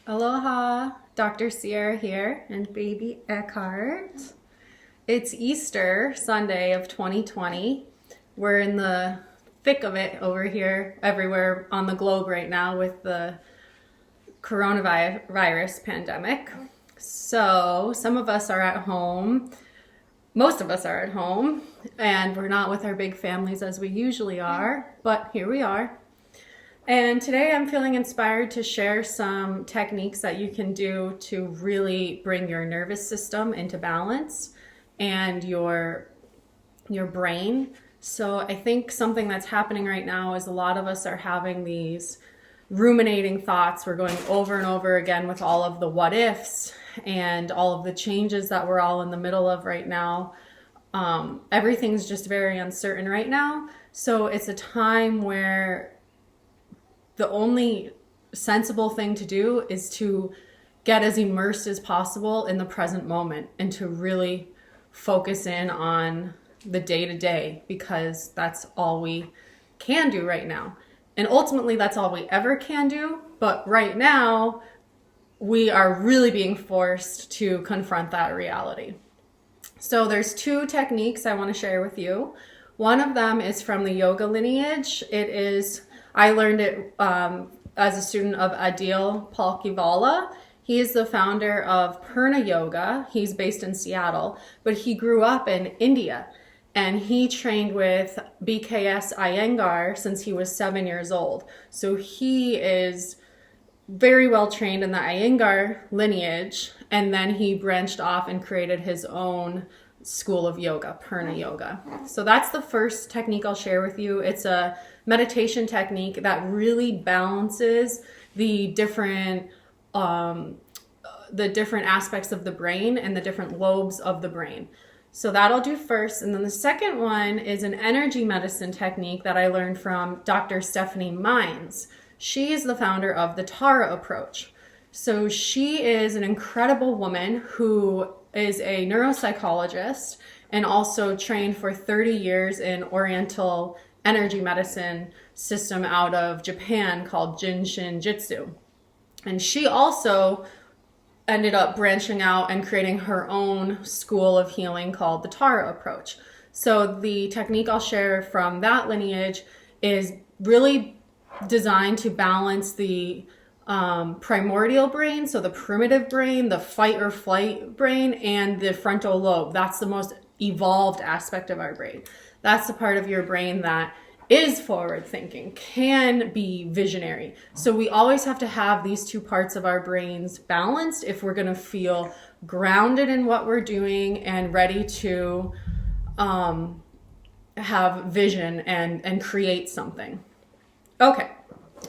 Aloha, Dr. Sierra here and baby Eckhart. It's Easter Sunday of 2020. We're in the thick of it over here everywhere on the globe right now with the coronavirus pandemic. So some of us are at home, most of us are at home, and we're not with our big families as we usually are, but here we are. And today I'm feeling inspired to share some techniques that you can do to really bring your nervous system into balance and your brain. So I think something that's happening right now is a lot of us are having these ruminating thoughts. We're going over and over again with all of the what ifs and all of the changes that we're all in the middle of right now. Everything's just very uncertain right now. So it's a time where the only sensible thing to do is to get as immersed as possible in the present moment and to really focus in on the day-to-day, because that's all we can do right now. And ultimately, that's all we ever can do. But right now, we are really being forced to confront that reality. So there's two techniques I want to share with you. One of them is from the yoga lineage. I learned it as a student of Aadil Palkhivala. He is the founder of Purna Yoga. He's based in Seattle, but he grew up in India, and he trained with BKS Iyengar since he was 7 years old. So he is very well trained in the Iyengar lineage, and then he branched off and created his own school of yoga, Purna Yoga. So that's the first technique I'll share with you. It's a meditation technique that really balances the different aspects of the brain and the different lobes of the brain. So that I'll do first. And then the second one is an energy medicine technique that I learned from Dr. Stephanie Mines. She is the founder of the Tara approach. So she is an incredible woman who is a neuropsychologist and also trained for 30 years in Oriental energy medicine system out of Japan called Jinshin Jitsu. And she also ended up branching out and creating her own school of healing called the Tara approach. So the technique I'll share from that lineage is really designed to balance the primordial brain, so the primitive brain, the fight or flight brain, and the frontal lobe. That's the most evolved aspect of our brain. That's the part of your brain that is forward thinking, can be visionary. So we always have to have these two parts of our brains balanced if we're going to feel grounded in what we're doing and ready to have vision and create something. Okay.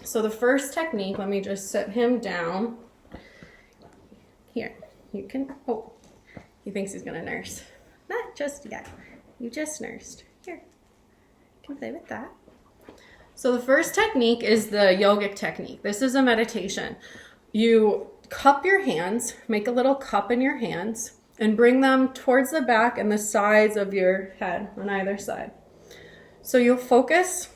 So the first technique, let me just set him down. Here, you can, he thinks he's gonna nurse. Not just yet, you just nursed. Here, you can play with that. So the first technique is the yogic technique. This is a meditation. You cup your hands, make a little cup in your hands, and bring them towards the back and the sides of your head on either side. So you'll focus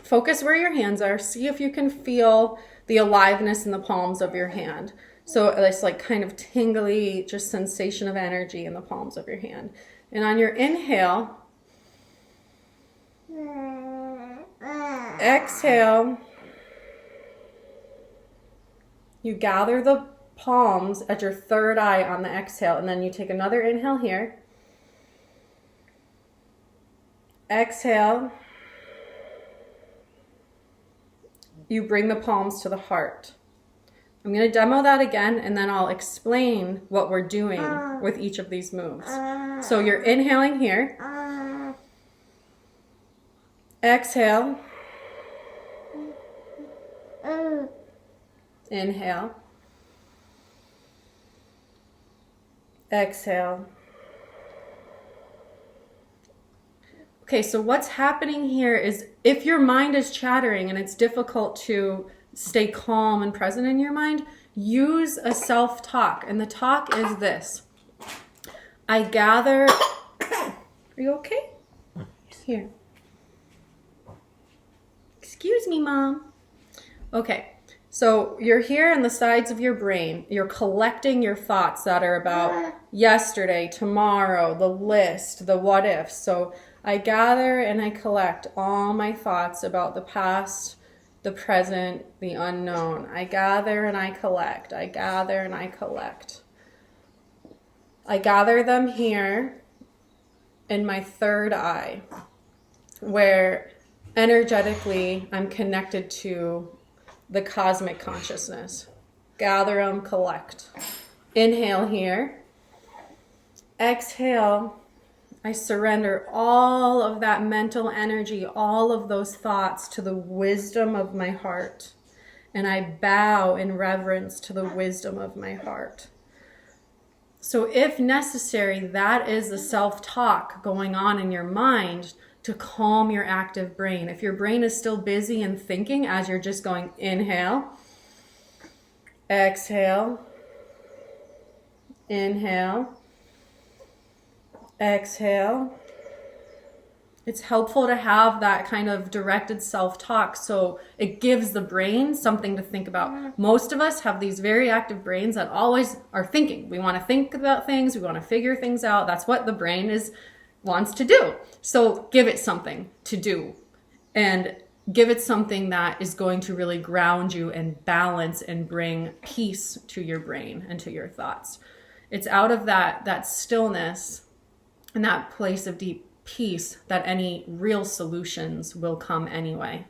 where your hands are. See if you can feel the aliveness in the palms of your hand. So it's like kind of tingly, just sensation of energy in the palms of your hand. And on your inhale, exhale, you gather the palms at your third eye on the exhale, and then you take another inhale here. Exhale. You bring the palms to the heart. I'm going to demo that again, and then I'll explain what we're doing with each of these moves. So you're inhaling here. Exhale. Inhale. Exhale. Okay, so what's happening here is if your mind is chattering and it's difficult to stay calm and present in your mind, use a self-talk. And the talk is this. I gather... Are you okay? Here. Excuse me, Mom. Okay, So you're here in the sides of your brain. You're collecting your thoughts that are about yesterday, tomorrow, the list, the what ifs. So I gather and I collect all my thoughts about the past, the present, the unknown. I gather and I collect. I gather and I collect. I gather them here in my third eye, where energetically I'm connected to the cosmic consciousness. Gather them, collect. Inhale here. Exhale. I surrender all of that mental energy, all of those thoughts to the wisdom of my heart. And I bow in reverence to the wisdom of my heart. So if necessary, that is the self-talk going on in your mind to calm your active brain. If your brain is still busy and thinking as you're just going inhale, exhale, inhale, exhale. It's helpful to have that kind of directed self-talk so it gives the brain something to think about. Most of us have these very active brains that always are thinking. We want to think about things. We want to figure things out. That's what the brain wants to do. So give it something to do and give it something that is going to really ground you and balance and bring peace to your brain and to your thoughts. It's out of that stillness and that place of deep peace that any real solutions will come anyway.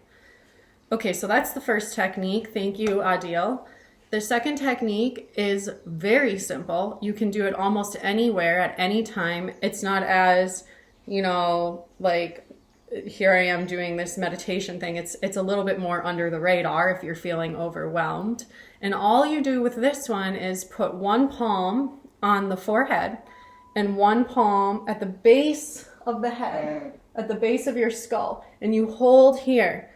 Okay, so that's the first technique. Thank you, Aadil. The second technique is very simple. You can do it almost anywhere at any time. It's not as, like here I am doing this meditation thing. It's a little bit more under the radar if you're feeling overwhelmed. And all you do with this one is put one palm on the forehead and one palm at the base of the head, at the base of your skull, and you hold here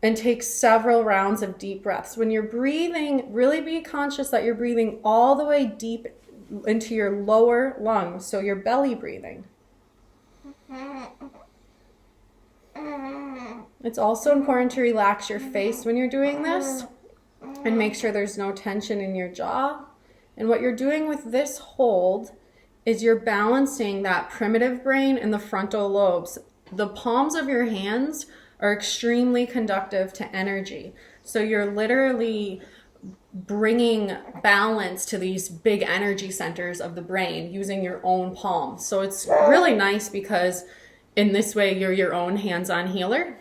and take several rounds of deep breaths. When you're breathing, really be conscious that you're breathing all the way deep into your lower lungs, so your belly breathing. It's also important to relax your face when you're doing this and make sure there's no tension in your jaw. And what you're doing with this hold is you're balancing that primitive brain and the frontal lobes. The palms of your hands are extremely conductive to energy. So you're literally bringing balance to these big energy centers of the brain using your own palms. So it's really nice because in this way you're your own hands-on healer.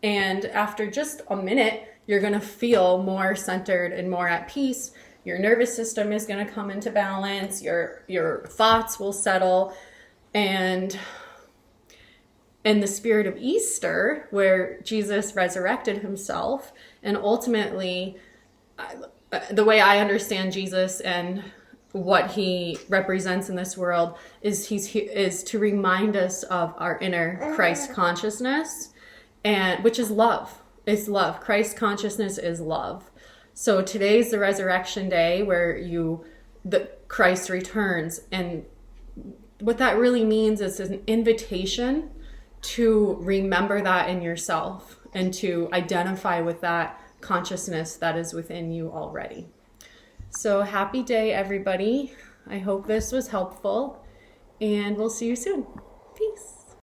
And after just a minute, you're going to feel more centered and more at peace. Your nervous system is going to come into balance. Your thoughts will settle. And in the spirit of Easter, where Jesus resurrected himself, and ultimately, the way I understand Jesus and what he represents in this world is is to remind us of our inner Christ consciousness, and which is love. It's love. Christ consciousness is love. So today's the resurrection day where Christ returns. And what that really means is an invitation to remember that in yourself and to identify with that consciousness that is within you already. So happy day, everybody. I hope this was helpful, and we'll see you soon. Peace.